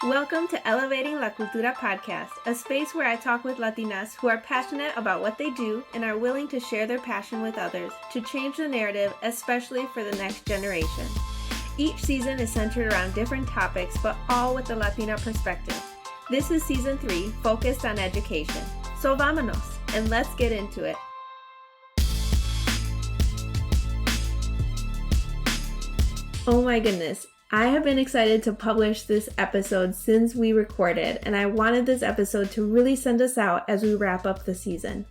Welcome to Elevating La Cultura podcast, a space where I talk with Latinas who are passionate about what they do and are willing to share their passion with others to change the narrative, especially for the next generation. Each season is centered around different topics, but all with the Latina perspective. This is season 3, focused on education. So vámonos, and let's get into it. Oh my goodness. I have been excited to publish this episode since we recorded, and I wanted this episode to really send us out as we wrap up the season.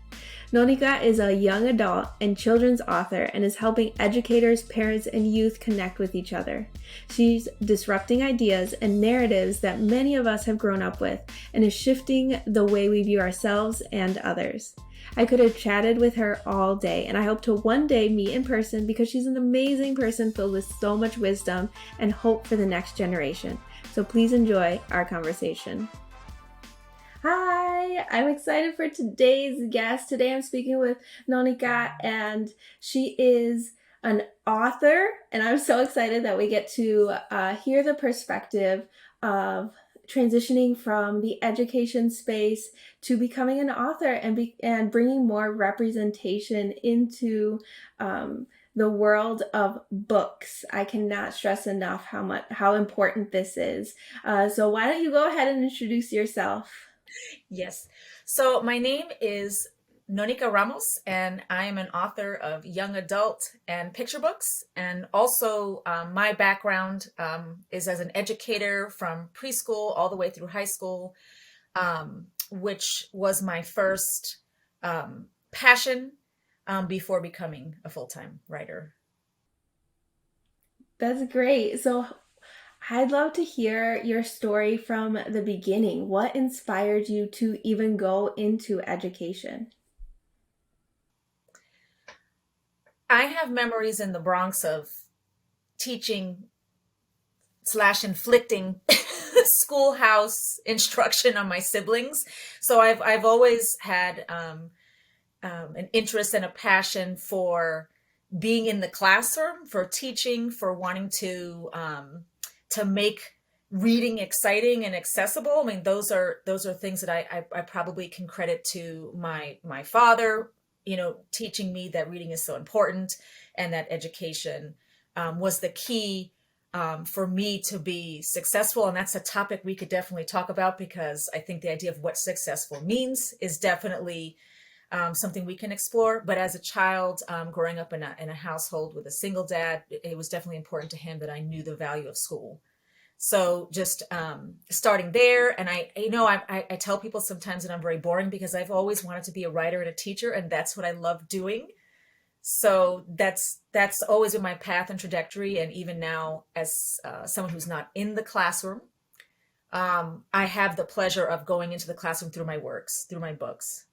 NoNieqa is a young adult and children's author and is helping educators, parents, and youth connect with each other. She's disrupting ideas and narratives that many of us have grown up with and is shifting the way we view ourselves and others. I could have chatted with her all day, and I hope to one day meet in person because she's an amazing person filled with so much wisdom and hope for the next generation. So please enjoy our conversation. Hi, I'm excited for today's guest. Today I'm speaking with NoNieqa, and she is an author, and I'm so excited that we get to hear the perspective of transitioning from the education space to becoming an author and bringing more representation into the world of books. I cannot stress enough how important this is. So why don't you go ahead and introduce yourself? Yes. So my name is NoNieqa Ramos, and I am an author of young adult and picture books. And also my background is as an educator from preschool all the way through high school, which was my first passion before becoming a full-time writer. That's great. So I'd love to hear your story from the beginning. What inspired you to even go into education? I have memories in the Bronx of teaching / inflicting schoolhouse instruction on my siblings. So I've always had an interest and a passion for being in the classroom, for teaching, for wanting to make reading exciting and accessible. I mean, those are things that I probably can credit to my father, teaching me that reading is so important and that education was the key for me to be successful. And that's a topic we could definitely talk about, because I think the idea of what successful means is definitely something we can explore. But as a child, growing up in a household with a single dad, it was definitely important to him that I knew the value of school. So just starting there, and I tell people sometimes that I'm very boring because I've always wanted to be a writer and a teacher, and that's what I love doing. So that's always been my path and trajectory. And even now, as someone who's not in the classroom, I have the pleasure of going into the classroom through my works, through my books.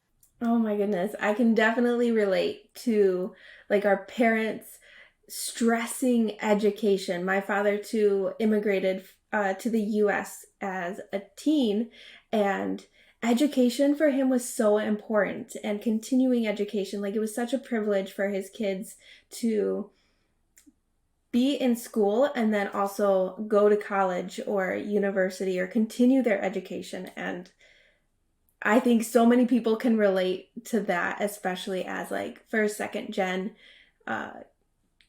Oh my goodness. I can definitely relate to our parents stressing education. My father too immigrated to the US as a teen, and education for him was so important, and continuing education. It was such a privilege for his kids to be in school and then also go to college or university or continue their education. And I think so many people can relate to that, especially as first, second gen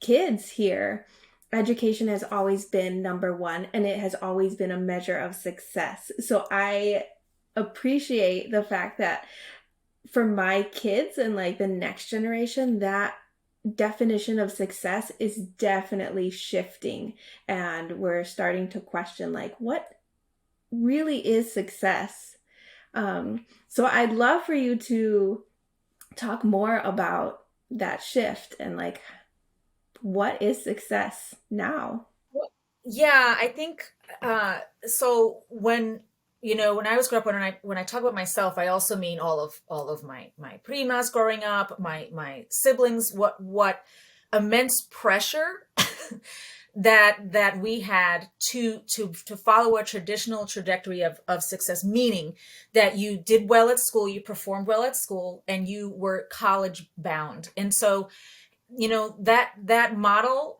kids here. Education has always been number one, and it has always been a measure of success. So I appreciate the fact that for my kids and the next generation, that definition of success is definitely shifting, and we're starting to question what really is success. So I'd love for you to talk more about that shift and what is success now? Yeah, I think so. When I was growing up, when I talk about myself, I also mean all of my primas growing up, my siblings. What immense pressure that we had to follow a traditional trajectory of success, meaning that you did well at school, you performed well at school, and you were college bound. And so, that model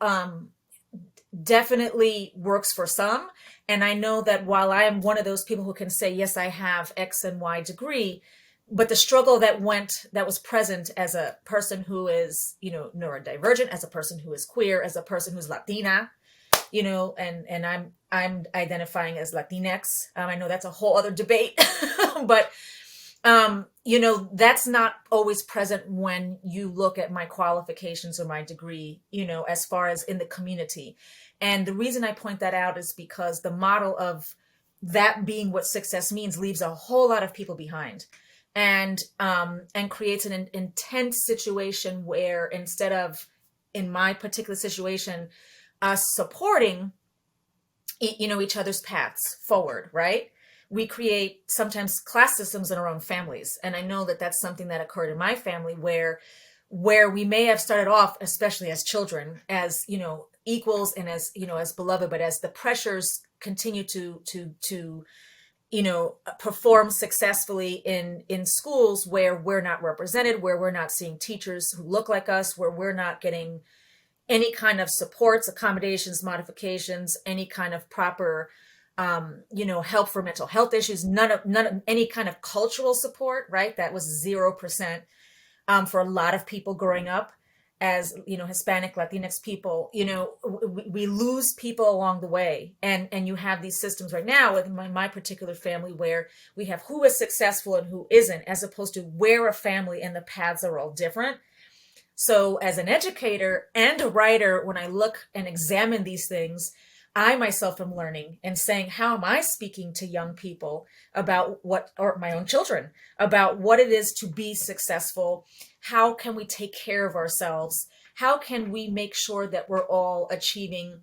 definitely works for some. And I know that while I am one of those people who can say, yes, I have X and Y degree, but the struggle that was present as a person who is, neurodivergent, as a person who is queer, as a person who's Latina, and I'm identifying as Latinx. I know that's a whole other debate, but that's not always present when you look at my qualifications or my degree, as far as in the community. And the reason I point that out is because the model of that being what success means leaves a whole lot of people behind, and creates an intense situation where, instead of, in my particular situation, us supporting, each other's paths forward, right? We create sometimes class systems in our own families. And I know that that's something that occurred in my family, where we may have started off, especially as children, as, equals and as beloved, but as the pressures continue to perform successfully in schools where we're not represented, where we're not seeing teachers who look like us, where we're not getting any kind of supports, accommodations, modifications, any kind of proper, help for mental health issues, none of any kind of cultural support, right? That was 0% for a lot of people growing up as, Hispanic, Latinx people. We lose people along the way. And you have these systems right now with my particular family, where we have who is successful and who isn't, as opposed to we're a family and the paths are all different. So as an educator and a writer, when I look and examine these things, I myself am learning and saying, how am I speaking to young people about or my own children, about what it is to be successful? How can we take care of ourselves? How can we make sure that we're all achieving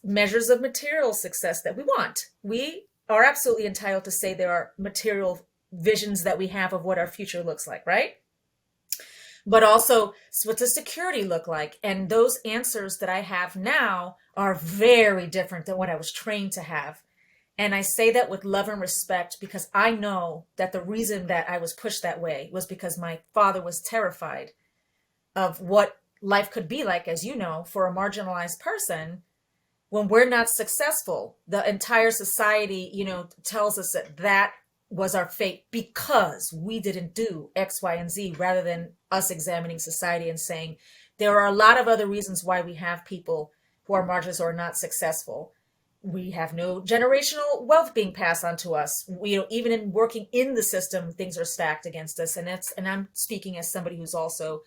measures of material success that we want? We are absolutely entitled to say there are material visions that we have of what our future looks like, right? But also, so what does security look like? And those answers that I have now are very different than what I was trained to have. And I say that with love and respect, because I know that the reason that I was pushed that way was because my father was terrified of what life could be like, as you know, for a marginalized person. When we're not successful, the entire society, tells us that was our fate because we didn't do X, Y, and Z, rather than us examining society and saying, there are a lot of other reasons why we have people who are marginalized or not successful. We have no generational wealth being passed on to us. Even in working in the system, things are stacked against us. And I'm speaking as somebody who's also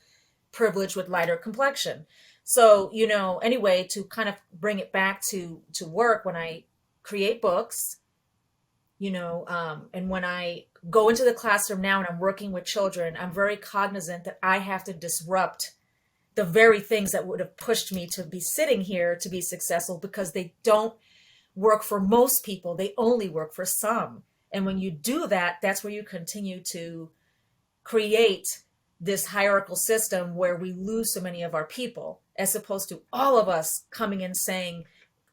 privileged with lighter complexion. So, anyway, to kind of bring it back to work, when I create books, and when I go into the classroom now and I'm working with children, I'm very cognizant that I have to disrupt the very things that would have pushed me to be sitting here to be successful, because they don't work for most people. They only work for some. And when you do that, that's where you continue to create this hierarchical system where we lose so many of our people, as opposed to all of us coming and saying,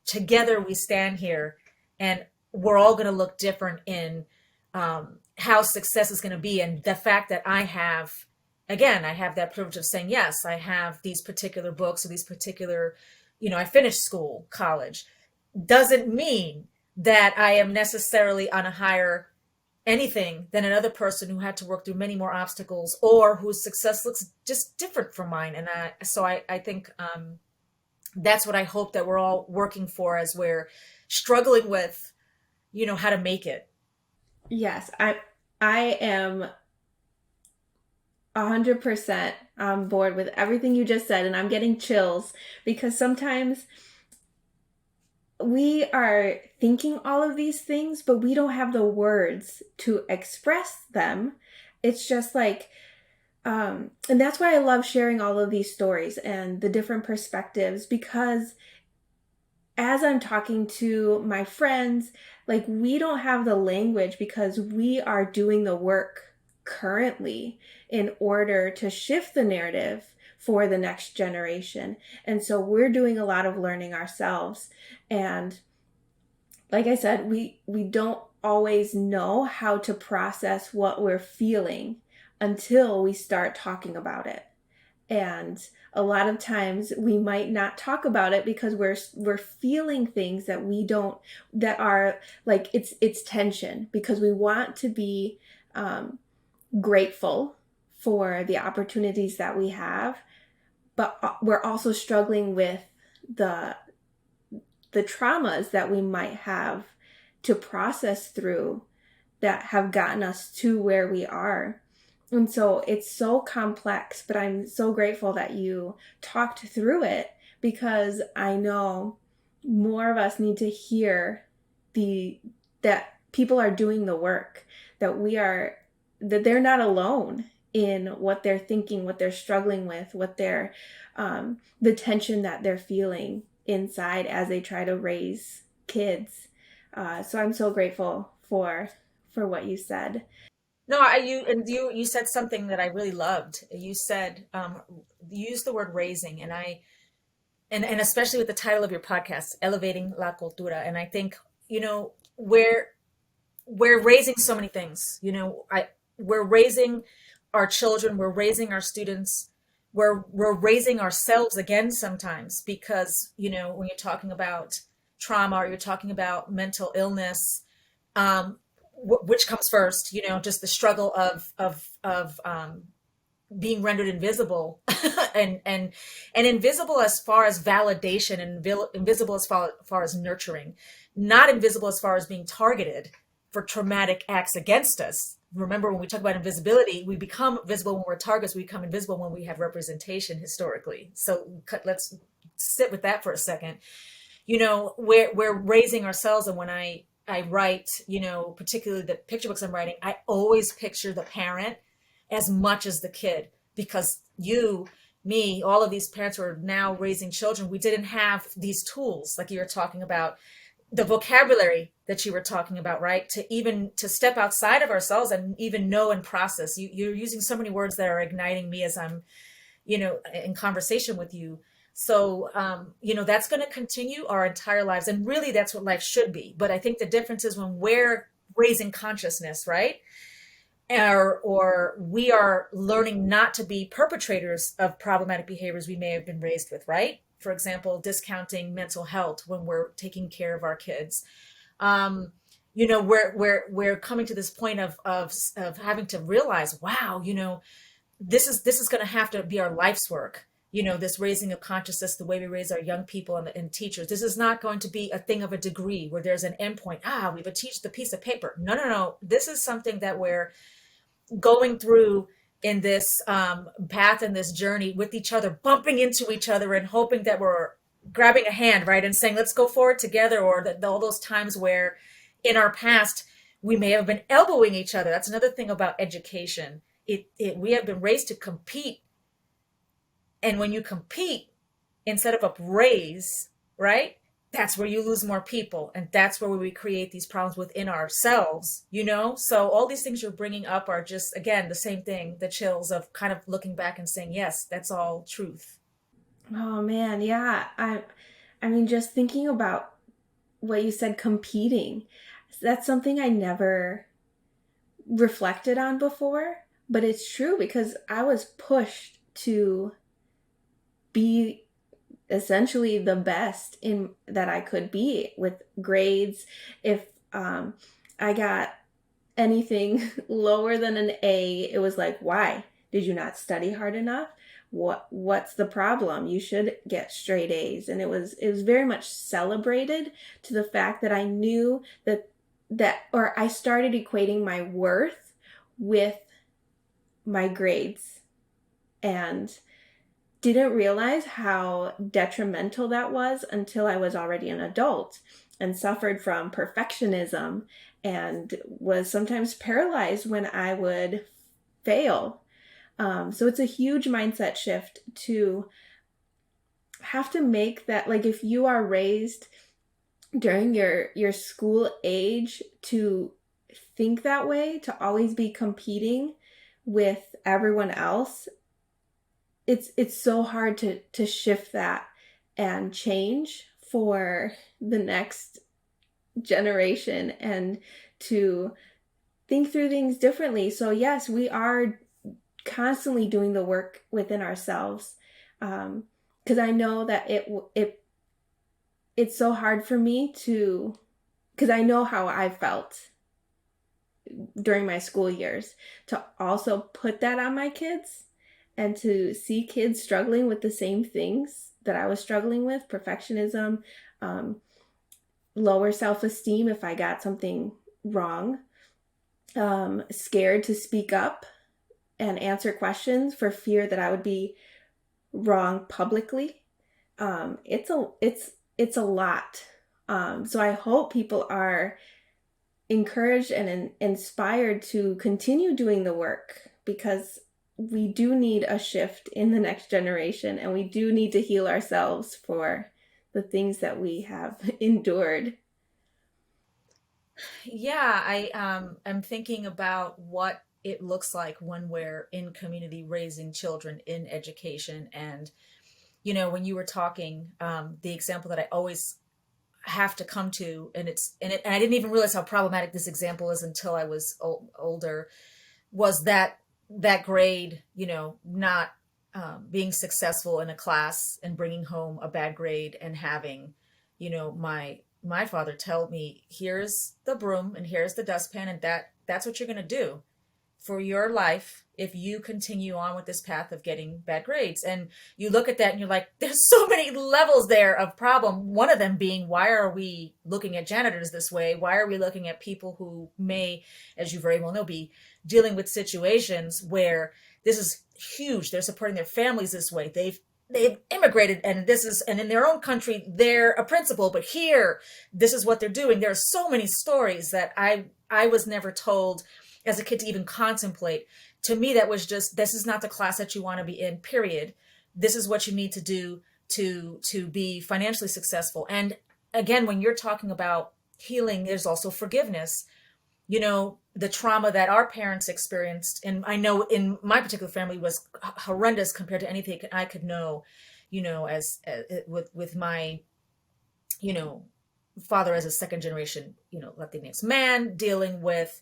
together we stand here, and we're all going to look different in how success is going to be. And the fact that I have that privilege of saying, yes, I have these particular books or these particular, I finished school, college, doesn't mean that I am necessarily on a higher anything than another person who had to work through many more obstacles, or whose success looks just different from mine. And I think that's what I hope that we're all working for as we're struggling with, how to make it. Yes, I am 100% on board with everything you just said, and I'm getting chills because sometimes we are thinking all of these things, but we don't have the words to express them. It's just like, and that's why I love sharing all of these stories and the different perspectives, because as I'm talking to my friends, like, we don't have the language because we are doing the work currently in order to shift the narrative for the next generation. And so we're doing a lot of learning ourselves. And like I said, we don't always know how to process what we're feeling until we start talking about it. And a lot of times we might not talk about it because we're feeling things that we don't, that are like, it's tension, because we want to be grateful for the opportunities that we have, but we're also struggling with the traumas that we might have to process through that have gotten us to where we are. And so it's so complex, but I'm so grateful that you talked through it, because I know more of us need to hear that people are doing the work, that they're not alone in what they're thinking, what they're struggling with, what they're the tension that they're feeling inside as they try to raise kids. So I'm so grateful for what you said. No, you said something that I really loved. You said you used the word raising, and and especially with the title of your podcast, Elevating la Cultura. And I think, we're raising so many things. We're raising our children, we're raising our students, we're raising ourselves again sometimes, because when you're talking about trauma, or you're talking about mental illness, which comes first, just the struggle of being rendered invisible, and invisible as far as validation, and invisible as far as nurturing, not invisible as far as being targeted for traumatic acts against us. Remember, when we talk about invisibility, we become visible when we're targets, we become invisible when we have representation historically. So let's sit with that for a second. We're raising ourselves. And when I write, particularly the picture books I'm writing, I always picture the parent as much as the kid, because me, all of these parents who are now raising children, we didn't have these tools like you were talking about, the vocabulary that you were talking about, right? To step outside of ourselves and even know and process. You're using so many words that are igniting me as I'm, in conversation with you. So, that's going to continue our entire lives. And really, that's what life should be. But I think the difference is when we're raising consciousness, right? Or we are learning not to be perpetrators of problematic behaviors we may have been raised with, right? For example, discounting mental health when we're taking care of our kids. We're coming to this point of having to realize, wow, this is going to have to be our life's work. This raising of consciousness, the way we raise our young people and teachers. This is not going to be a thing of a degree where there's an endpoint. We've achieved the piece of paper. No. This is something that we're going through in this path and this journey with each other, bumping into each other and hoping that we're grabbing a hand, right? And saying, let's go forward together. Or all those times where in our past, we may have been elbowing each other. That's another thing about education. We have been raised to compete. And when you compete instead of upraise, right? That's where you lose more people. And that's where we create these problems within ourselves, So all these things you're bringing up are just, again, the same thing, the chills of kind of looking back and saying, yes, that's all truth. Oh man, yeah. I mean, just thinking about what you said, competing, that's something I never reflected on before, but it's true, because I was pushed to be essentially the best in that I could be with grades. If I got anything lower than an A, it was like, why? Did you not study hard enough? What's the problem? You should get straight A's. And it was very much celebrated, to the fact that I knew or I started equating my worth with my grades, and didn't realize how detrimental that was until I was already an adult and suffered from perfectionism, and was sometimes paralyzed when I would fail. So it's a huge mindset shift to have to make that, like, if you are raised during your school age to think that way, to always be competing with everyone else, it's so hard to shift that and change for the next generation, and to think through things differently. So yes, we are constantly doing the work within ourselves. Because I know that it's so hard for me to, because I know how I felt during my school years, to also put that on my kids and to see kids struggling with the same things that I was struggling with: perfectionism, um, lower self-esteem if I got something wrong, scared to speak up and answer questions for fear that I would be wrong publicly. It's a lot. So I hope people are encouraged and inspired to continue doing the work, because we do need a shift in the next generation, and we do need to heal ourselves for the things that we have endured. Yeah, I am thinking about what it looks like when we're in community raising children in education. And when you were talking, the example that I always have to come to, and I didn't even realize how problematic this example is until I was older, was that grade, not being successful in a class and bringing home a bad grade, and having, my father tell me, here's the broom and here's the dustpan, and that's what you're going to do for your life if you continue on with this path of getting bad grades. And you look at that and you're like, there's so many levels there of problem. One of them being, why are we looking at janitors this way? Why are we looking at people who may, as you very well know, be dealing with situations where this is huge, they're supporting their families this way, they've immigrated, and in their own country they're a principal, but here this is what they're doing. There are so many stories that I was never told as a kid to even contemplate. To me, that was just, this is not the class that you want to be in, period. This is what you need to do to be financially successful. And again, when you're talking about healing, there's also forgiveness. The trauma that our parents experienced, and I know in my particular family, was horrendous compared to anything I could know, as with my, father as a second generation, Latinx man, dealing with,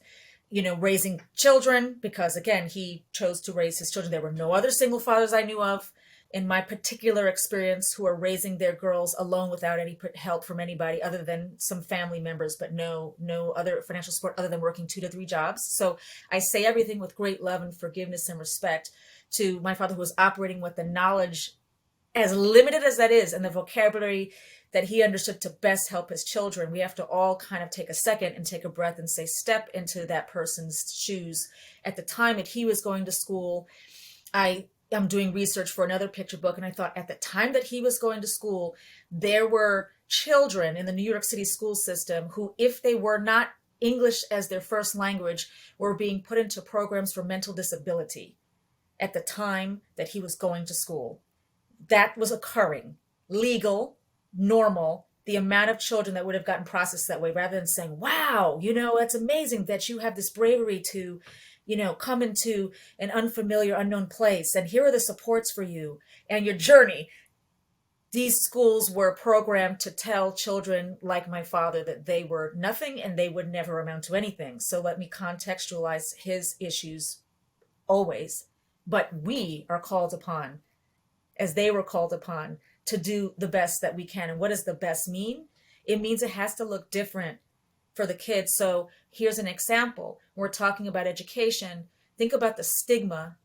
raising children, because again, he chose to raise his children. There were no other single fathers I knew of in my particular experience who are raising their girls alone without any help from anybody other than some family members, but no other financial support other than working 2 to 3 jobs. So I say everything with great love and forgiveness and respect to my father, who was operating with the knowledge, as limited as that is, and the vocabulary that he understood to best help his children. We have to all kind of take a second and take a breath and say, step into that person's shoes. At the time that he was going to school, I'm doing research for another picture book, and I thought, at the time that he was going to school, there were children in the New York City school system who, if they were not English as their first language, were being put into programs for mental disability at the time that he was going to school. That was occurring, legal, normal. The amount of children that would have gotten processed that way, rather than saying, wow, it's amazing that you have this bravery to, come into an unfamiliar, unknown place, and here are the supports for you and your journey. These schools were programmed to tell children like my father that they were nothing and they would never amount to anything. So let me contextualize his issues always. But we are called upon, as they were called upon, to do the best that we can. And what does the best mean? It means it has to look different for the kids. So here's an example. We're talking about education. Think about the stigma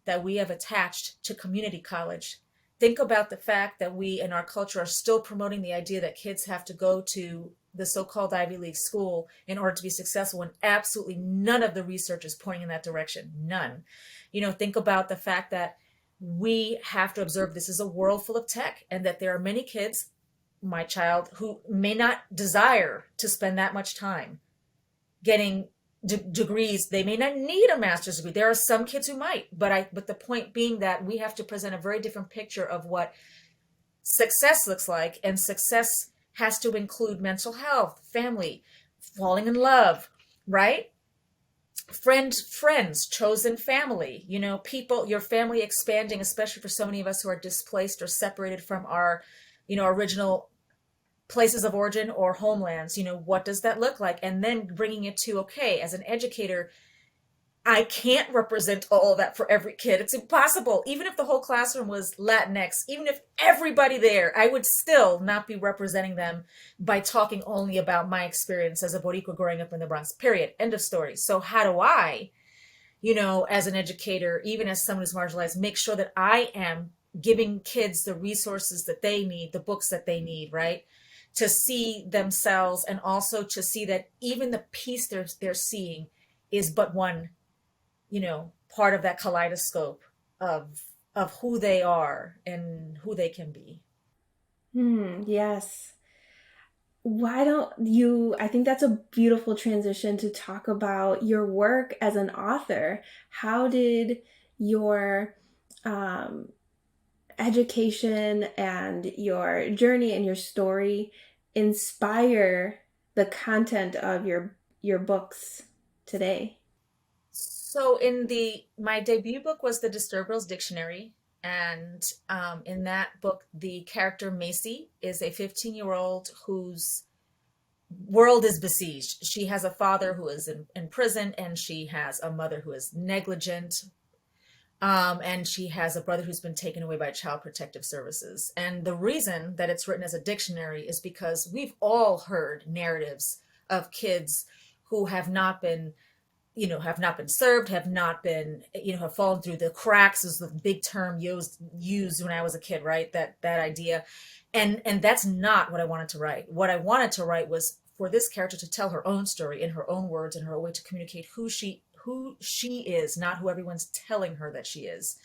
that we have attached to community college. Think about the fact that we in our culture are still promoting the idea that kids have to go to the so-called Ivy League school in order to be successful, when absolutely none of the research is pointing in that direction. None. Think about the fact that we have to observe this is a world full of tech, and that there are many kids, my child, who may not desire to spend that much time getting degrees. They may not need a master's degree. There are some kids who might, but the point being that we have to present a very different picture of what success looks like, and success has to include mental health, family, falling in love, right? Friends, chosen family, people, your family expanding, especially for so many of us who are displaced or separated from our, original places of origin or homelands. What does that look like? And then bringing it to, okay, as an educator, I can't represent all of that for every kid. It's impossible. Even if the whole classroom was Latinx, even if everybody there, I would still not be representing them by talking only about my experience as a Boricua growing up in the Bronx, period. End of story. So how do I, as an educator, even as someone who's marginalized, make sure that I am giving kids the resources that they need, the books that they need, right? To see themselves, and also to see that even the piece they're seeing is but one, part of that kaleidoscope of who they are and who they can be. Yes. Why don't you? I think that's a beautiful transition to talk about your work as an author. How did your um, education and your journey and your story inspire the content of your books today? So my debut book was the Disturbed Girls Dictionary. And in that book, the character Macy is a 15-year-old whose world is besieged. She has a father who is in prison, and she has a mother who is negligent. And she has a brother who's been taken away by Child Protective Services. And the reason that it's written as a dictionary is because we've all heard narratives of kids who have not been served, have not been, have fallen through the cracks, is the big term used when I was a kid, right? That idea. And that's not what I wanted to write. What I wanted to write was for this character to tell her own story in her own words, in her way to communicate who she is, not who everyone's telling her that she is.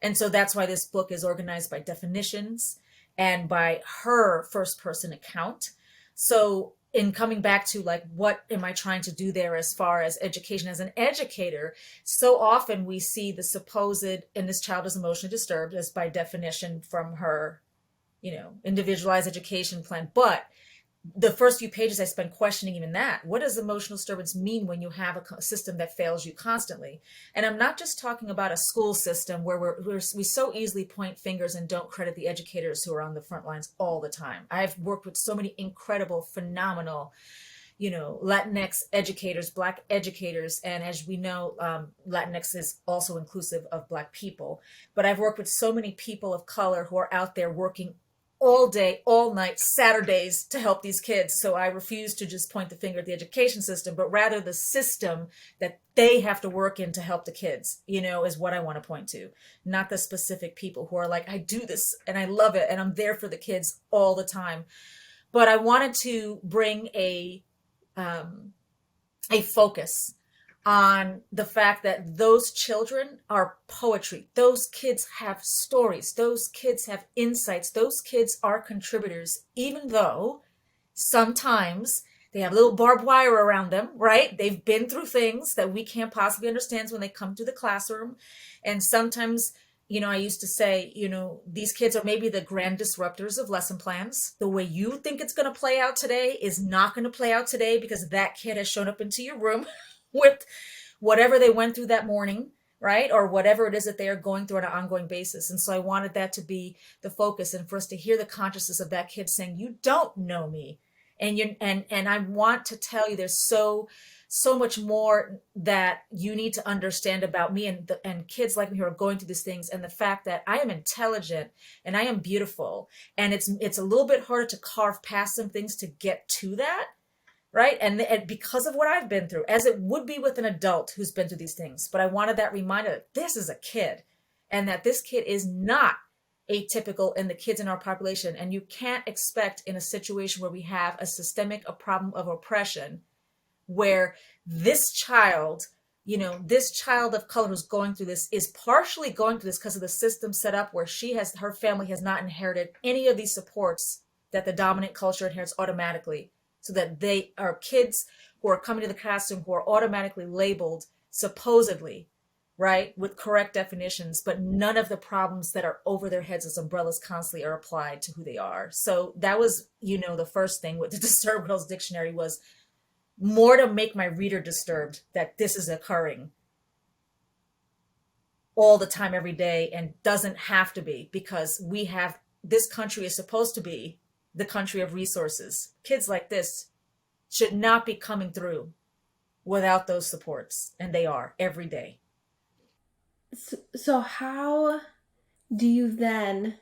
And so that's why this book is organized by definitions and by her first person account. So in coming back to like, what am I trying to do there as far as education as an educator? So often we see the supposed, and this child is emotionally disturbed as by definition from her, individualized education plan. But the first few pages I spent questioning even that. What does emotional disturbance mean when you have a system that fails you constantly? And I'm not just talking about a school system where we so easily point fingers and don't credit the educators who are on the front lines all the time. I've worked with so many incredible, phenomenal, Latinx educators, Black educators. And as we know, Latinx is also inclusive of Black people. But I've worked with so many people of color who are out there working all day, all night, Saturdays to help these kids. So I refuse to just point the finger at the education system, but rather the system that they have to work in to help the kids, is what I want to point to. Not the specific people who are like, I do this and I love it and I'm there for the kids all the time. But I wanted to bring a focus on the fact that those children are poetry. Those kids have stories. Those kids have insights. Those kids are contributors, even though sometimes they have a little barbed wire around them, right? They've been through things that we can't possibly understand when they come to the classroom. And sometimes, I used to say, these kids are maybe the grand disruptors of lesson plans. The way you think it's going to play out today is not going to play out today because that kid has shown up into your room with whatever they went through that morning, right? Or whatever it is that they are going through on an ongoing basis. And so I wanted that to be the focus, and for us to hear the consciousness of that kid saying, you don't know me. And I want to tell you, there's so much more that you need to understand about me and kids like me who are going through these things, and the fact that I am intelligent and I am beautiful. And it's a little bit harder to carve past some things to get to that. Right. And because of what I've been through, as it would be with an adult who's been through these things. But I wanted that reminder that this is a kid, and that this kid is not atypical in the kids in our population. And you can't expect, in a situation where we have a problem of oppression, where this child, this child of color who's going through this is partially going through this because of the system set up where her family has not inherited any of these supports that the dominant culture inherits automatically. So that they are kids who are coming to the classroom who are automatically labeled, supposedly, right, with correct definitions, but none of the problems that are over their heads as umbrellas constantly are applied to who they are. So that was, the first thing with the Disturbed Girls Dictionary was more to make my reader disturbed that this is occurring all the time, every day, and doesn't have to be, because this country is supposed to be the country of resources. Kids like this should not be coming through without those supports. And they are every day. So how do you then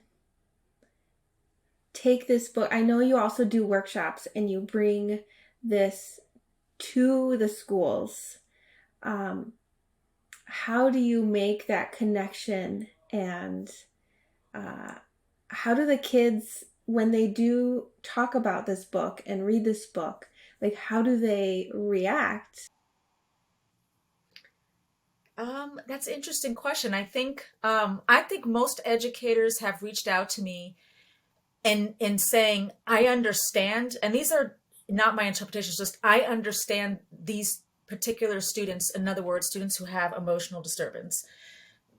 take this book? I know you also do workshops and you bring this to the schools. Um, how do you make that connection, and uh, how do the kids, when they do talk about this book and read this book, like how do they react? That's an interesting question. I think most educators have reached out to me and saying, I understand, and these are not my interpretations, just I understand these particular students, in other words, students who have emotional disturbance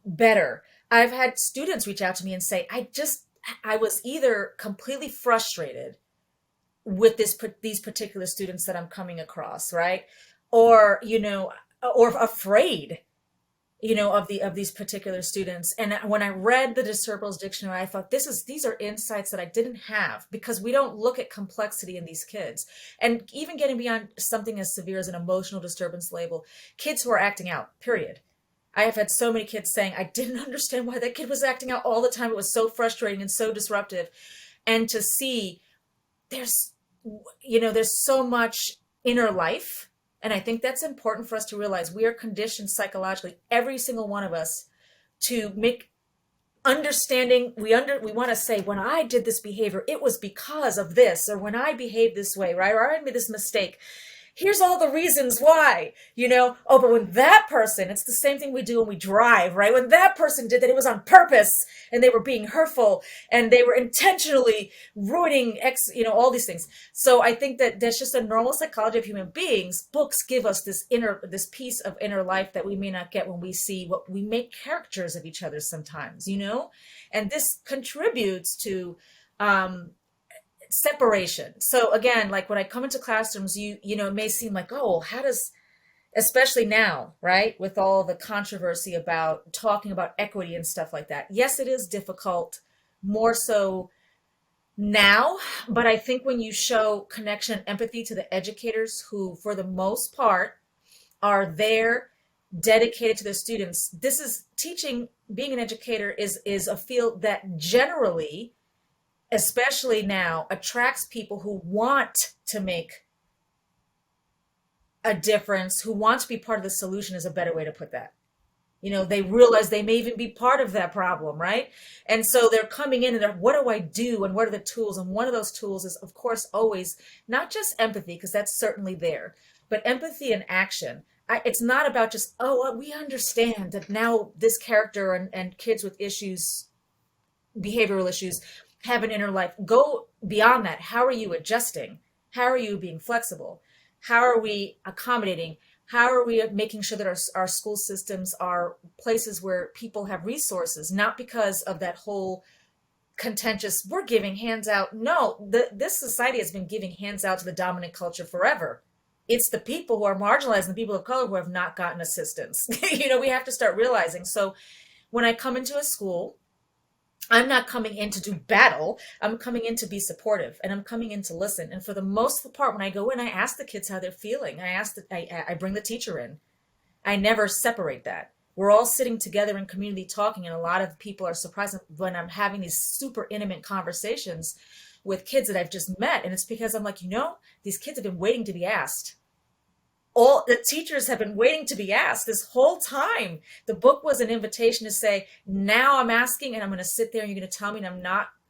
better. I've had students reach out to me and say, I was either completely frustrated with these particular students that I'm coming across, right? Or, or afraid, of these particular students. And when I read the Discernibles Dictionary, I thought these are insights that I didn't have, because we don't look at complexity in these kids. And even getting beyond something as severe as an emotional disturbance label, kids who are acting out, period. I have had so many kids saying, I didn't understand why that kid was acting out all the time. It was so frustrating and so disruptive. And to see there's, there's so much inner life. And I think that's important for us to realize. We are conditioned psychologically, every single one of us, to make understanding. We want to say, when I did this behavior, it was because of this, or when I behaved this way, right? Or I made this mistake, here's all the reasons why, oh, but when that person, it's the same thing we do when we drive, right? When that person did that, it was on purpose, and they were being hurtful, and they were intentionally ruining all these things. So I think that that's just a normal psychology of human beings. Books give us this piece of inner life that we may not get when we see what we make caricatures of each other sometimes, and this contributes to, separation. So again, like when I come into classrooms, it may seem like, oh, how does, especially now, right, with all the controversy about talking about equity and stuff like that. Yes, it is difficult, more so now, but I think when you show connection and empathy to the educators who, for the most part, are there dedicated to the students. This is teaching. Being an educator is a field that generally, especially now, attracts people who want to make a difference, who want to be part of the solution, is a better way to put that. They realize they may even be part of that problem, right? And so they're coming in and they're, what do I do? And what are the tools? And one of those tools is, of course, always not just empathy, because that's certainly there, but empathy and action. It's not about just, oh, we understand that now this character and kids with issues, behavioral issues, have an inner life. Go beyond that. How are you adjusting? How are you being flexible? How are we accommodating? How are we making sure that our school systems are places where people have resources, not because of that whole contentious, we're giving hands out. No, this society has been giving hands out to the dominant culture forever. It's the people who are marginalized and the people of color who have not gotten assistance. We have to start realizing. So when I come into a school, I'm not coming in to do battle. I'm coming in to be supportive, and I'm coming in to listen. And for the most part, when I go in, I ask the kids how they're feeling. I bring the teacher in. I never separate that. We're all sitting together in community talking, and a lot of people are surprised when I'm having these super intimate conversations with kids that I've just met. And it's because I'm like, these kids have been waiting to be asked. All the teachers have been waiting to be asked this whole time. The book was an invitation to say, now I'm asking, and I'm going to sit there and you're going to tell me, and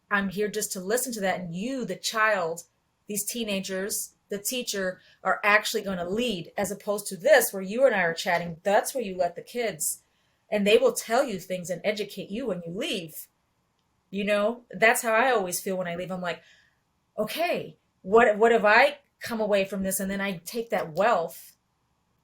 I'm here just to listen to that. And you, the child, these teenagers, the teacher, are actually going to lead, as opposed to this, where you and I are chatting. That's where you let the kids, and they will tell you things and educate you when you leave. That's how I always feel when I leave. I'm like, okay, what have I come away from this? And then I take that wealth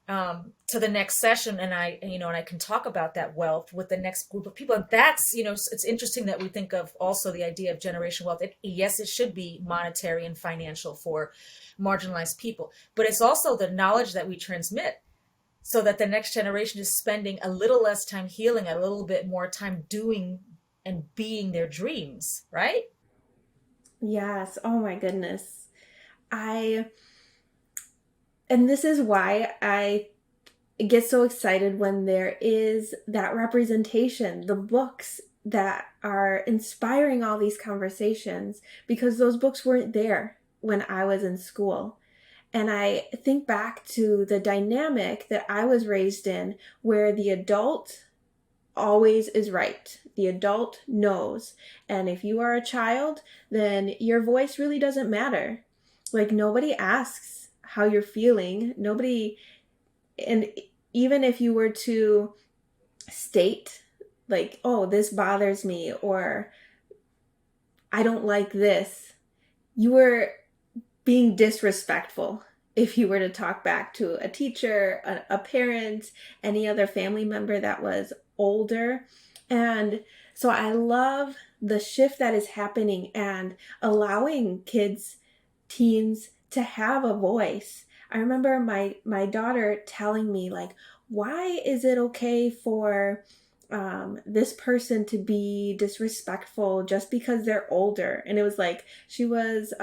to the next session, and I can talk about that wealth with the next group of people. And that's, it's interesting that we think of also the idea of generational wealth. Yes, it should be monetary and financial for marginalized people, but it's also the knowledge that we transmit, so that the next generation is spending a little less time healing, a little bit more time doing and being their dreams, right? Yes. Oh my goodness. I And this is why I get so excited when there is that representation, the books that are inspiring all these conversations, because those books weren't there when I was in school. And I think back to the dynamic that I was raised in, where the adult always is right. The adult knows. And if you are a child, then your voice really doesn't matter. Like, nobody asks how you're feeling. Nobody, and even if you were to state, like, oh, this bothers me, or I don't like this, you were being disrespectful if you were to talk back to a teacher, a parent, any other family member that was older. And so I love the shift that is happening and allowing kids, teens, to have a voice. I remember my daughter telling me, like, why is it okay for this person to be disrespectful just because they're older? And it was like she was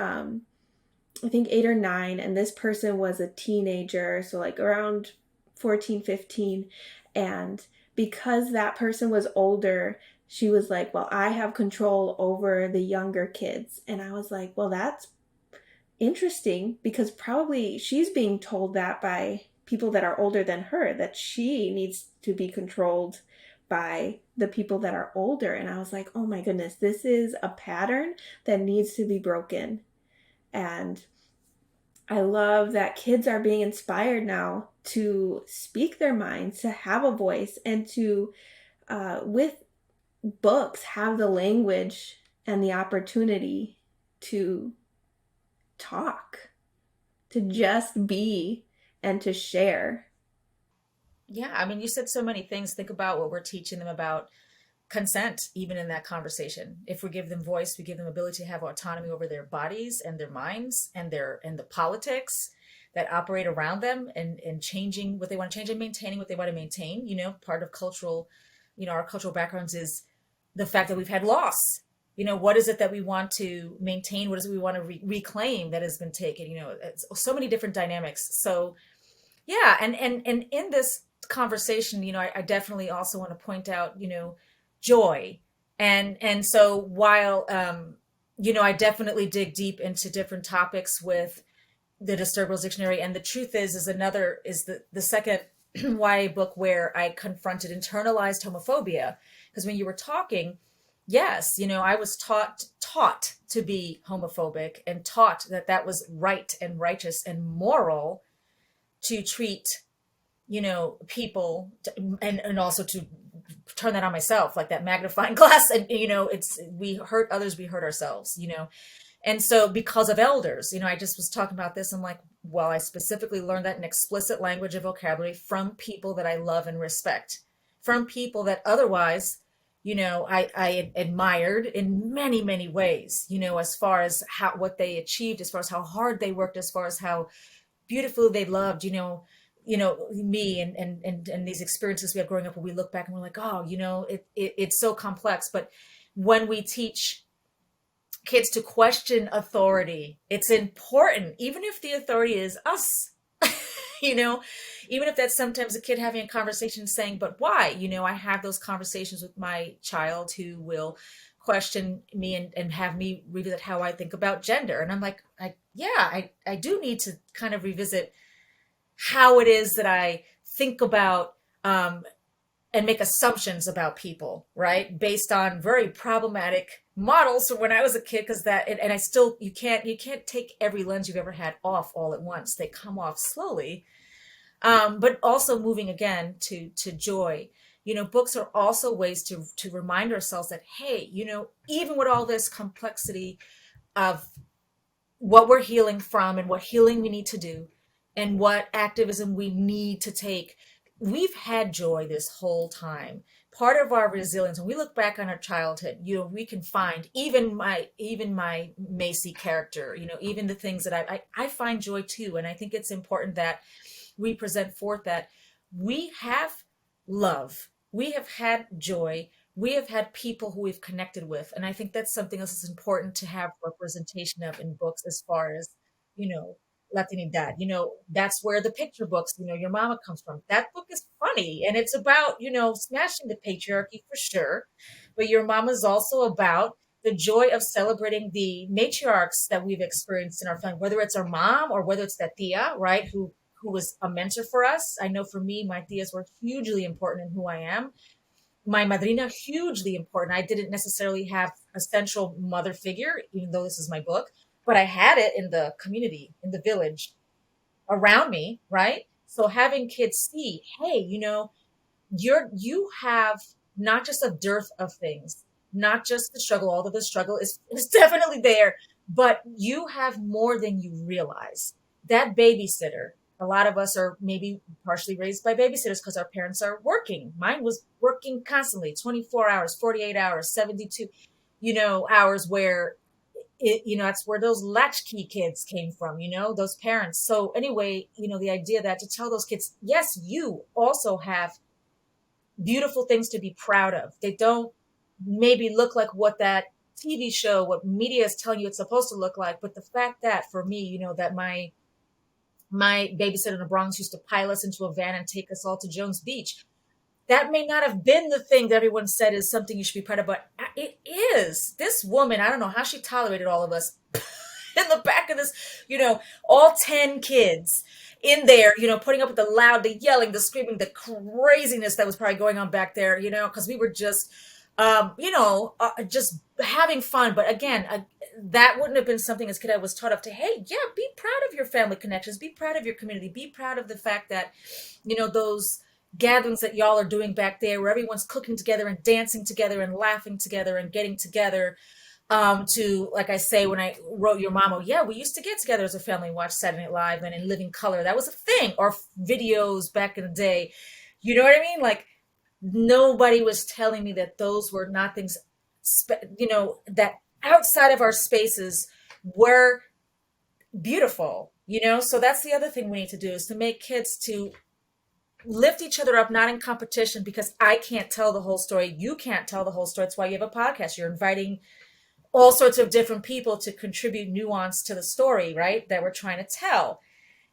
I think 8 or 9, and this person was a teenager, so like around 14, 15. And because that person was older, she was like, well, I have control over the younger kids. And I was like, well, that's interesting, because probably she's being told that by people that are older than her, that she needs to be controlled by the people that are older. And I was like, oh my goodness, this is a pattern that needs to be broken. And I love that kids are being inspired now to speak their minds, to have a voice, and to, with books, have the language and the opportunity to talk, to just be, and to share. Yeah, I mean, you said so many things. Think about what we're teaching them about consent, even in that conversation. If we give them voice, we give them ability to have autonomy over their bodies and their minds and the politics that operate around them, and changing what they want to change and maintaining what they want to maintain. Part of cultural, our cultural backgrounds is the fact that we've had loss. What is it that we want to maintain? What is it we want to reclaim that has been taken? It's so many different dynamics. So yeah, and in this conversation, I definitely also want to point out, joy. And so while I definitely dig deep into different topics with the Disturbables Dictionary, and the truth is another is the second YA book where I confronted internalized homophobia. Because when you were talking, yes, I was taught to be homophobic, and taught that that was right and righteous and moral to treat, people, and also to turn that on myself, like that magnifying glass. And it's, we hurt others, we hurt ourselves. And so because of elders, I just was talking about this. I'm like, well, I specifically learned that in explicit language and vocabulary from people that I love and respect, from people that otherwise, I admired in many, many ways, as far as what they achieved, as far as how hard they worked, as far as how beautifully they loved, me, and these experiences we have growing up, where we look back and we're like, oh, it's so complex. But when we teach kids to question authority, it's important, even if the authority is us, you know, even if that's sometimes a kid having a conversation saying, but why? I have those conversations with my child who will question me, and have me revisit how I think about gender. And I'm like, I do need to kind of revisit how it is that I think about, and make assumptions about people, right? Based on very problematic models from when I was a kid. Because and I still, you can't take every lens you've ever had off all at once. They come off slowly. But also moving again to joy. Books are also ways to remind ourselves that, hey, even with all this complexity of what we're healing from, and what healing we need to do, and what activism we need to take, we've had joy this whole time. Part of our resilience, when we look back on our childhood, we can find even my Macy character, even the things that I find joy too. And I think it's important that we present forth that we have love, we have had joy, we have had people who we've connected with. And I think that's something else that's important to have representation of in books, as far as, you know, Latinidad. That's where the picture books, Your Mama comes from. That book is funny and it's about, smashing the patriarchy for sure. But Your Mama is also about the joy of celebrating the matriarchs that we've experienced in our family, whether it's our mom or whether it's that tia, right? Who was a mentor for us. I know for me, my tias were hugely important in who I am. My madrina, hugely important. I didn't necessarily have a central mother figure, even though this is my book, but I had it in the community, in the village around me, right? So having kids see, hey, you have not just a dearth of things, not just the struggle, although the struggle is definitely there, but you have more than you realize. That babysitter, a lot of us are maybe partially raised by babysitters because our parents are working. Mine was working constantly, 24 hours, 48 hours, 72, hours, where that's where those latchkey kids came from, those parents. So anyway, the idea that to tell those kids, yes, you also have beautiful things to be proud of. They don't maybe look like what that TV show, what media is telling you it's supposed to look like. But the fact that for me, that my babysitter in the Bronx used to pile us into a van and take us all to Jones Beach. That may not have been the thing that everyone said is something you should be proud of, but it is. This woman, I don't know how she tolerated all of us in the back of this, all 10 kids in there, putting up with the loud, the yelling, the screaming, the craziness that was probably going on back there, because we were just having fun. But again, that wouldn't have been something as a kid I was taught up to, hey, yeah, be proud of your family connections, be proud of your community, be proud of the fact that, those gatherings that y'all are doing back there where everyone's cooking together and dancing together and laughing together and getting together, to, like I say, when I wrote Your Mama, yeah, we used to get together as a family and watch Saturday Night Live and in living color. That was a thing. Or videos back in the day. You know what I mean? Like, nobody was telling me that those were not things, that outside of our spaces were beautiful, So that's the other thing we need to do, is to make kids to lift each other up, not in competition, because I can't tell the whole story. You can't tell the whole story. That's why you have a podcast. You're inviting all sorts of different people to contribute nuance to the story, right? That we're trying to tell.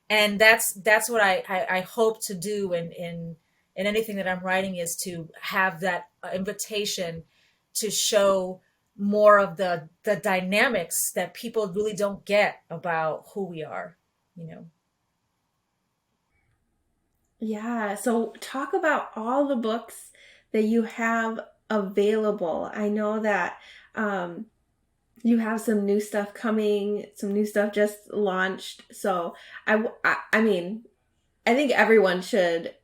And that's what I hope to do in anything that I'm writing, is to have that invitation to show more of the dynamics that people really don't get about who we are. Yeah, so talk about all the books that you have available. I know that um, you have some new stuff coming, some new stuff just launched. So I mean, I think everyone should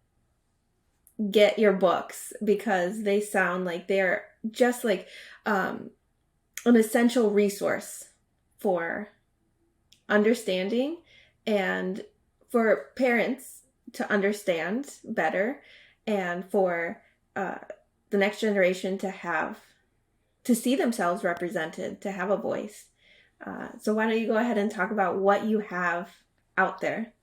get your books because they sound like they're just like an essential resource for understanding and for parents to understand better and for the next generation to see themselves represented, to have a voice. So why don't you go ahead and talk about what you have out there?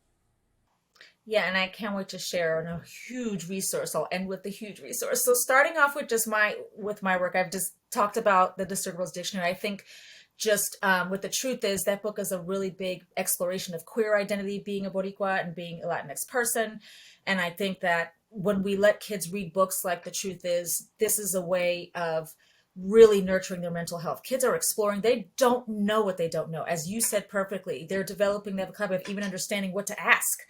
Yeah, and I can't wait to share a huge resource. I'll end with the huge resource. So starting off with just my work, I've just talked about the District Girls Dictionary. I think just with The Truth Is, that book is a really big exploration of queer identity, being a Boricua and being a Latinx person. And I think that when we let kids read books like The Truth Is, this is a way of really nurturing their mental health. Kids are exploring. They don't know what they don't know. As you said perfectly, they're developing the vocabulary of even understanding what to ask.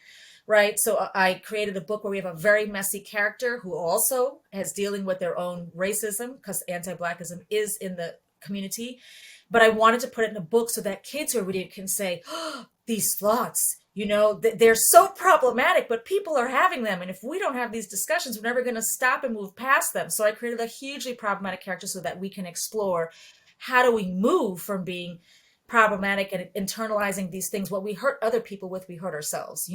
Right. So I created a book where we have a very messy character who also is dealing with their own racism, because anti-Blackism is in the community. But I wanted to put it in a book so that kids who are reading it can say, oh, these thoughts, they're so problematic, but people are having them. And if we don't have these discussions, we're never going to stop and move past them. So I created a hugely problematic character so that we can explore, how do we move from being problematic and internalizing these things, what we hurt other people with, we hurt ourselves,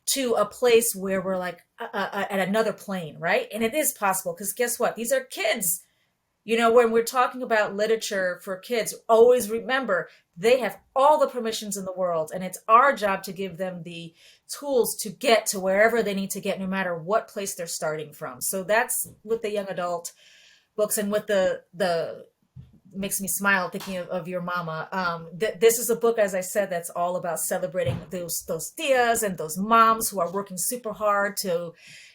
to a place where we're like at another plane, right? And it is possible, because guess what? These are kids. When we're talking about literature for kids, always remember they have all the permissions in the world, and it's our job to give them the tools to get to wherever they need to get, no matter what place they're starting from. So that's with the young adult books. And with the makes me smile thinking of your mama. This is a book, as I said, that's all about celebrating those tias and those moms who are working super hard to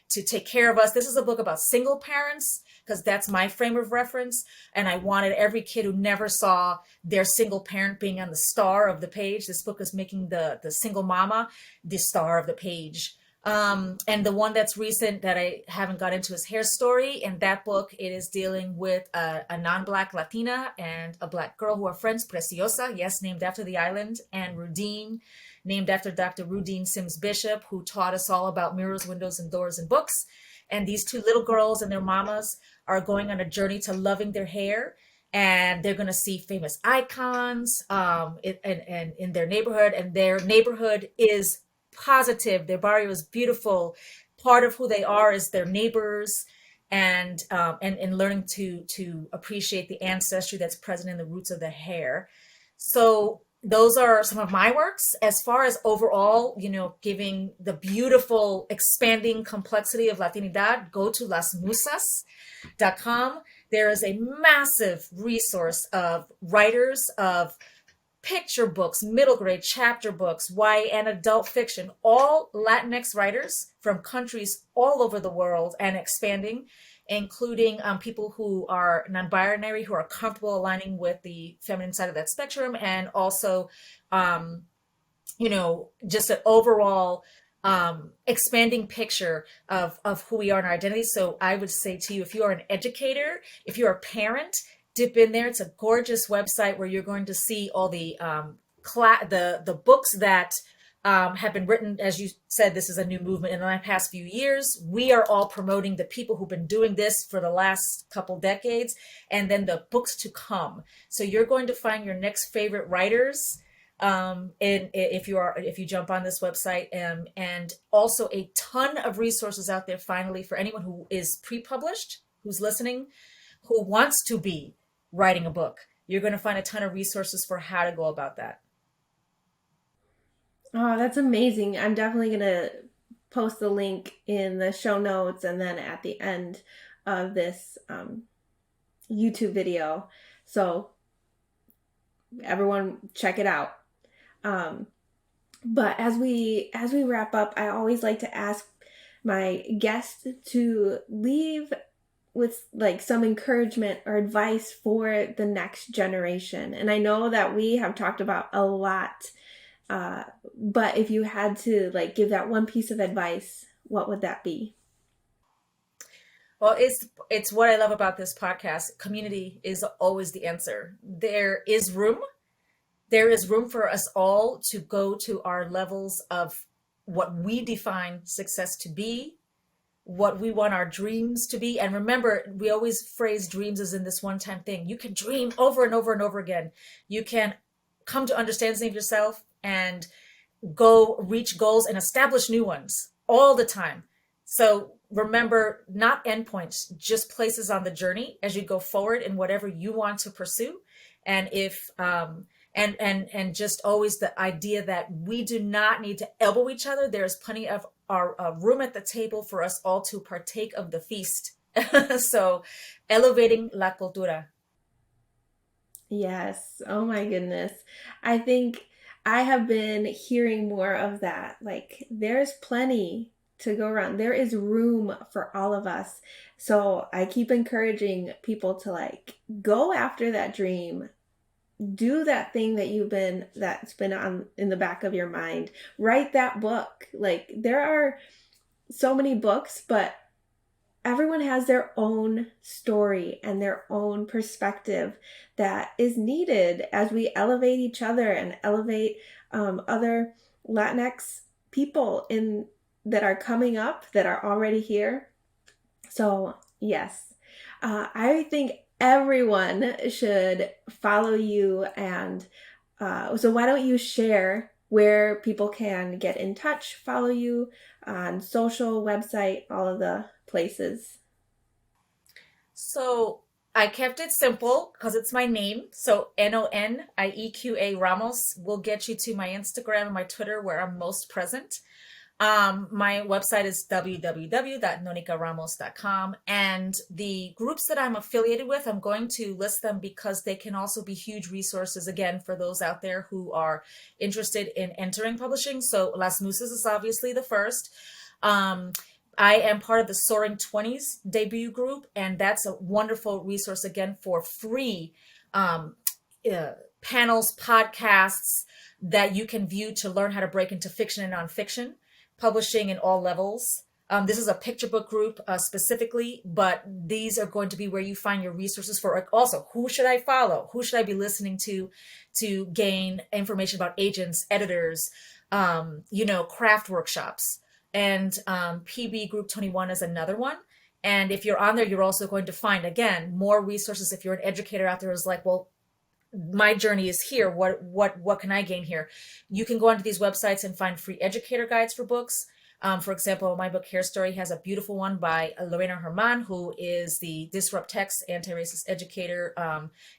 take care of us. This is a book about single parents because that's my frame of reference. And I wanted every kid who never saw their single parent being on the star of the page. This book is making the single mama the star of the page. And the one that's recent that I haven't got into is Hair Story. And that book, it is dealing with a non-Black Latina and a Black girl who are friends, Preciosa, yes, named after the island, and Rudine, named after Dr. Rudine Sims Bishop, who taught us all about mirrors, windows, and doors and books. And these two little girls and their mamas are going on a journey to loving their hair. And they're going to see famous icons in their neighborhood. And their neighborhood is positive. Their barrio is beautiful. Part of who they are is their neighbors, and learning to appreciate the ancestry that's present in the roots of the hair. So those are some of my works. As far as overall, giving the beautiful expanding complexity of Latinidad, go to lasmusas.com. There is a massive resource of writers, of picture books, middle grade chapter books, YA and adult fiction, all Latinx writers from countries all over the world and expanding, including people who are non-binary, who are comfortable aligning with the feminine side of that spectrum, and also, just an overall expanding picture of who we are in our identity. So I would say to you, if you are an educator, if you're a parent, dip in there. It's a gorgeous website where you're going to see all the the books that have been written. As you said, this is a new movement in the past few years. We are all promoting the people who've been doing this for the last couple decades, and then the books to come. So you're going to find your next favorite writers if you jump on this website, and also a ton of resources out there finally for anyone who is pre-published, who's listening, who wants to be writing a book. You're going to find a ton of resources for how to go about that. Oh, that's amazing. I'm definitely going to post the link in the show notes and then at the end of this YouTube video. So everyone check it out. But as we wrap up, I always like to ask my guests to leave with like some encouragement or advice for the next generation. And I know that we have talked about a lot, but if you had to like give that one piece of advice, what would that be? Well, it's what I love about this podcast. Community is always the answer. There is room for us all to go to our levels of what we define success to be, what we want our dreams to be. And remember, we always phrase dreams as in this one-time thing. You can dream over and over and over again. You can come to understanding of yourself and go reach goals and establish new ones all the time. So remember, not endpoints, just places on the journey as you go forward in whatever you want to pursue. And if and just always the idea that we do not need to elbow each other. There's plenty of our room at the table for us all to partake of the feast. So elevating la cultura. Yes. Oh my goodness. I think I have been hearing more of that. Like there's plenty to go around. There is room for all of us. So I keep encouraging people to like go after that dream. Do that thing that's been on in the back of your mind. Write that book. Like there are so many books, but everyone has their own story and their own perspective that is needed as we elevate each other and elevate other Latinx people that are coming up, that are already here. So yes, I think everyone should follow you. And so why don't you share where people can get in touch, follow you on social, website, all of the places? So I kept it simple because it's my name. So NoNieqa Ramos will get you to my Instagram and my Twitter where I'm most present. My website is www.noniqaramos.com. And the groups that I'm affiliated with, I'm going to list them because they can also be huge resources, again, for those out there who are interested in entering publishing. So Las Musas is obviously the first. I am part of the Soaring 20s debut group, and that's a wonderful resource, again, for free panels, podcasts that you can view to learn how to break into fiction and nonfiction, publishing in all levels. This is a picture book group specifically, but these are going to be where you find your resources for also who should I follow? Who should I be listening to gain information about agents, editors, craft workshops. And PB Group 21 is another one. And if you're on there, you're also going to find, again, more resources. If you're an educator out there who's like, well, my journey is here. What can I gain here? You can go onto these websites and find free educator guides for books. For example, my book Hair Story has a beautiful one by Lorena Herman, who is the Disrupt Text anti-racist educator,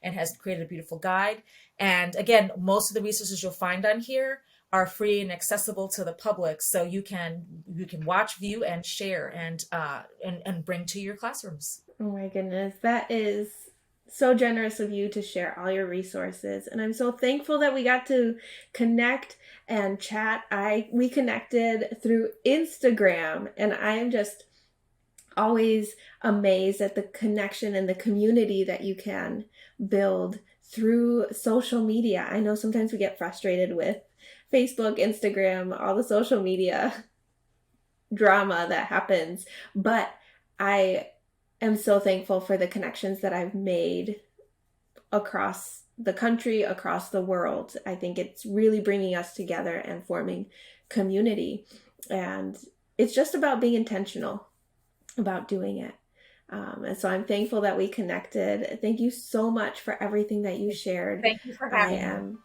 and has created a beautiful guide. And again, most of the resources you'll find on here are free and accessible to the public, so you can watch, view, and share, and bring to your classrooms. Oh my goodness, that is so generous of you to share all your resources, and I'm so thankful that we got to connect and chat. We connected through Instagram, and I am just always amazed at the connection and the community that you can build through social media. I know sometimes we get frustrated with Facebook, Instagram, all the social media drama that happens, but I am so thankful for the connections that I've made across the country, across the world. I think it's really bringing us together and forming community, and it's just about being intentional about doing it. And so I'm thankful that we connected. Thank you so much for everything that you shared. Thank you for having me.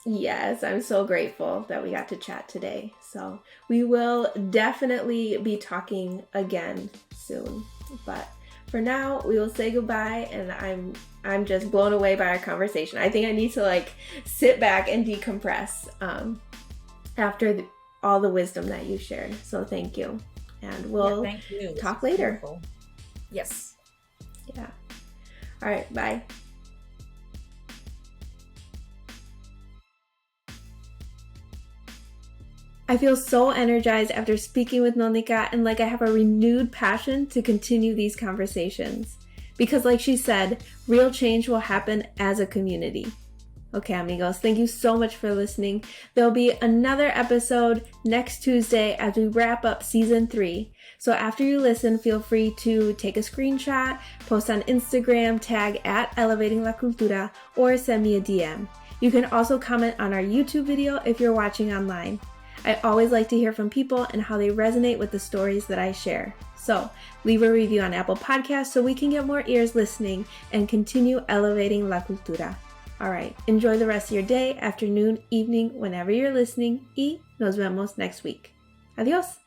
Yes, I'm so grateful that we got to chat today. So we will definitely be talking again soon. But for now, we will say goodbye, and I'm just blown away by our conversation. I think I need to sit back and decompress after all the wisdom that you shared. So thank you. And we'll talk later. Beautiful. Yes. Yeah. All right, bye. I feel so energized after speaking with NoNieqa, and like I have a renewed passion to continue these conversations. Because like she said, real change will happen as a community. Okay, amigos, thank you so much for listening. There'll be another episode next Tuesday as we wrap up season 3. So after you listen, feel free to take a screenshot, post on Instagram, tag at Elevating La Cultura, or send me a DM. You can also comment on our YouTube video if you're watching online. I always like to hear from people and how they resonate with the stories that I share. So leave a review on Apple Podcasts so we can get more ears listening and continue elevating La Cultura. All right, enjoy the rest of your day, afternoon, evening, whenever you're listening, y nos vemos next week. Adios.